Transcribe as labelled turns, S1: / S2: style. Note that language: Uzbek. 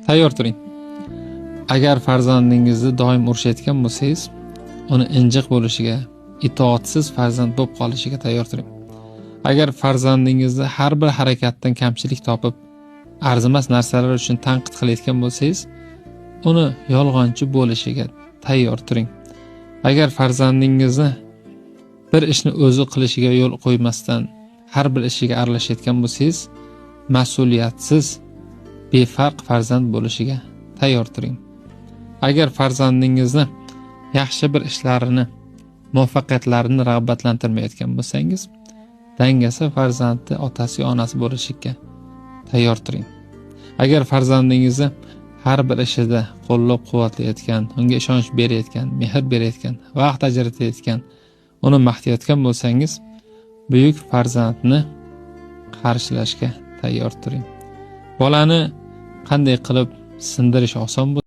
S1: Tayyor turing. Agar farzandingizni doim urishayotgan bo'lsangiz, uni injiq bo'lishiga, itoatsiz farzand bo'lib qolishiga tayyor turing. Agar farzandingizni har bir harakatdan kamchilik topib, arzimas narsalar uchun tanqid qilayotgan bo'lsangiz, uni yolg'onchi bo'lishiga tayyor turing. Agar farzandingizni bir ishni o'zi qilishiga yo'l qo'ymasdan har bir ishiga aralashayotgan bo'lsangiz, mas'uliyatsiz, befarq farzand bo'lishiga tayyor turing. Agar farzandingizni yaxshi bir ishlarini, muvaffaqiyatlarini rag'batlantirmayotgan bo'lsangiz, dangasa farzandi otasi onasi bo'lishiga tayyor turing. Agar farzandingizni har bir ishida qo'llab-quvvatlayotgan, unga ishonch berayotgan, mehr berayotgan, vaqt ajratayotgan, uni maqtayotgan bo'lsangiz, buyuk farzandni qarshilashga tayyor turing. Bolani qanday qilib sindirish oson bo'ladi?